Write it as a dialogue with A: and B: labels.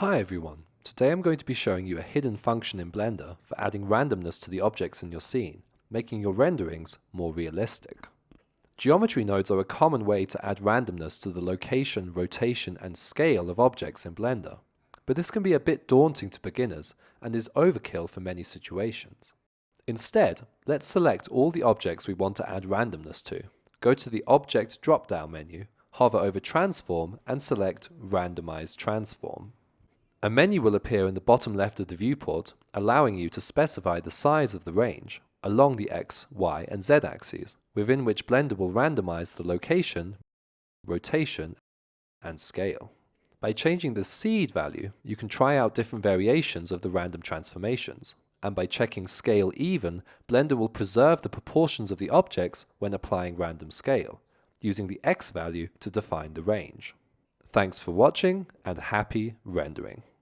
A: Hi everyone, today I'm going to be showing you a hidden function in Blender for adding randomness to the objects in your scene, making your renderings more realistic. Geometry nodes are a common way to add randomness to the location, rotation and scale of objects in Blender, but this can be a bit daunting to beginners and is overkill for many situations. Instead, let's select all the objects we want to add randomness to. Go to the Object drop-down menu, hover over Transform and select Randomize Transform. A menu will appear in the bottom left of the viewport, allowing you to specify the size of the range along the X, Y, and Z axes, within which Blender will randomize the location, rotation, and scale. By changing the seed value, you can try out different variations of the random transformations, and by checking Scale Even, Blender will preserve the proportions of the objects when applying random scale, using the X value to define the range. Thanks for watching, and happy rendering!